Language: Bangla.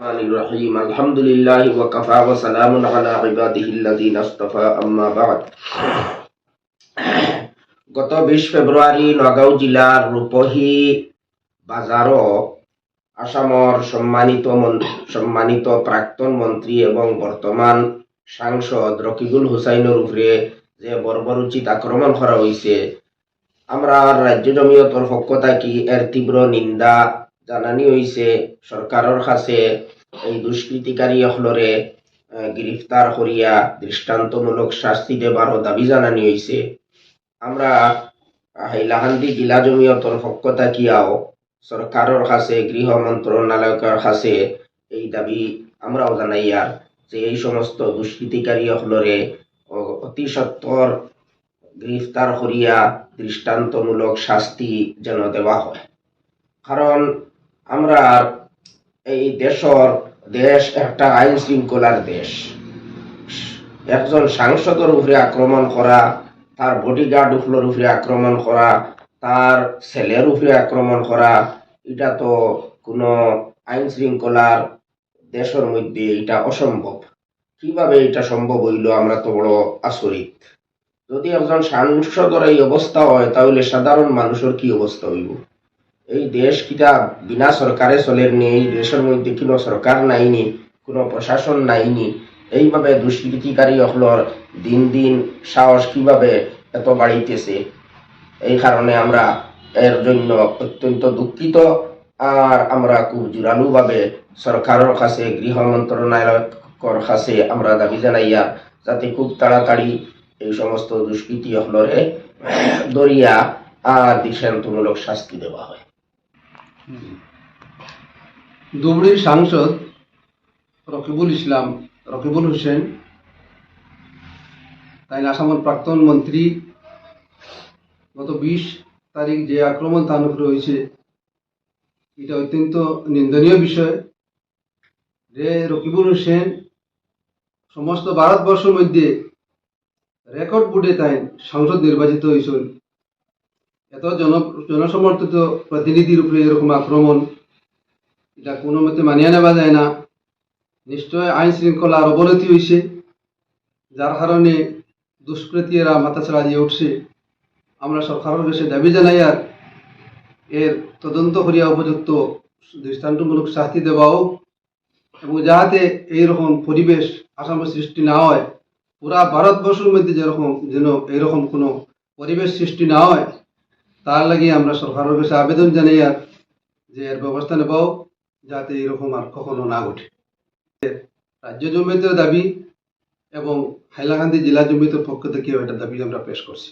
الرحيم الحمد لله وكفى وسلام على عباده الذين اصطفى أما بعد গত 20 ফেব্রুয়ারি নগাঁও জিলার রূপহী বাজারও আসামৰ সম্মানিত প্ৰাক্তন মন্ত্ৰী এবং বর্তমান সাংসদ রকিবুল হুসাইনের উপরে যে বর্বরোচিত আক্রমণ করা হয়েছে, আমরা রাজ্য জমিয়তর পক্ষ থাকি এর তীব্র নিন্দা জানানি হয়েছে। সরকারের কাছে এই দুষ্কৃতিকারী হলরে গ্রেফতার করিয়া দৃষ্টান্তমূলক শাস্তি দেবারও দাবি জানানি হয়েছে। আমরা হাইলাকান্দি জেলা জমিয়তর পক্ষ থাকিয়াও সরকারের কাছে, গৃহ মন্ত্রণালয়ের কাছে এই দাবি আমরাও জানাইয়ার যে এই সমস্ত দুষ্কৃতিকারী হলরে অতি সত্বর গ্রেফতার করিয়া দৃষ্টান্তমূলক শাস্তি যেন দেওয়া হয়। কারণ আমরা এই দেশ একটা আইন শৃঙ্খলার দেশ। একজন সাংসদের উপরে আক্রমণ করা, তার বডিগার্ড উপরে আক্রমণ করা, তার ছেলের উপরে আক্রমণ করা, এটা তো কোনো আইন শৃঙ্খলার দেশের মধ্যে এটা অসম্ভব। কিভাবে এটা সম্ভব হইল, আমরা তো বড় আচরিত। যদি একজন সাংসদের এই অবস্থা হয়, তাহলে সাধারণ মানুষের কি অবস্থা হইব? এই দেশ কিটা বিনা সরকারে চলের নি? এই দেশের মধ্যে কোনো সরকার নাইনি, কোনো প্রশাসন নাইনি। এইভাবে দুষ্কৃতিকারী হলর দিন দিন সাহস কিভাবে এত বাড়িতেছে? এই কারণে আমরা এর জন্য অত্যন্ত দুঃখিত। আর আমরা খুব জোরালোভাবে সরকারের কাছে, গৃহ মন্ত্রণালয়ের কাছে আমরা দাবি জানাইয়া যাতে খুব তাড়াতাড়ি এই সমস্ত দুষ্কৃতি হলরে দরিয়া আর দৃষ্টান্তমূলক শাস্তি দেওয়া হয়। ধুবড়ীর সাংসদ রকিবুল হুসেন, তাই আসামের প্রাক্তন মন্ত্রী, গত 20 তারিখ যে আক্রমণ তার উপরে হয়েছে, এটা অত্যন্ত নিন্দনীয় বিষয়। যে রকিবুল হোসেন সমস্ত ভারতবর্ষের মধ্যে রেকর্ড বোর্ডে তাই সাংসদ নির্বাচিত হয়েছিল। এত জনসমর্থিত প্রতিনিধির উপরে এরকম আক্রমণ, এটা কোনো মতে মানিয়ে নেওয়া যায় না। নিশ্চয় আইন শৃঙ্খলার অবনতি হয়েছে, যার কারণে দুষ্কৃতীরা মাথাছাড়া দিয়ে উঠছে। আমরা সরকারের কাছে দাবি জানাই আর এর তদন্ত করিয়া উপযুক্ত দৃষ্টান্তমূলক শাস্তি দেওয়াও, এবং যাহাতে এইরকম পরিবেশ আসামের সৃষ্টি না হয়, পুরা ভারতবর্ষের মধ্যে যেন এইরকম কোনো পরিবেশ সৃষ্টি না হয়, তার লাগে আমরা সরকারের কাছে আবেদন জানাই আর যে এর ব্যবস্থা নেবাও, যাতে এরকম আর কখনো না ঘটে। রাজ্য জমিয়তের দাবি এবং হাইলাকান্দি জেলা জমিয়তের পক্ষ থেকে এটা দাবি আমরা পেশ করছি।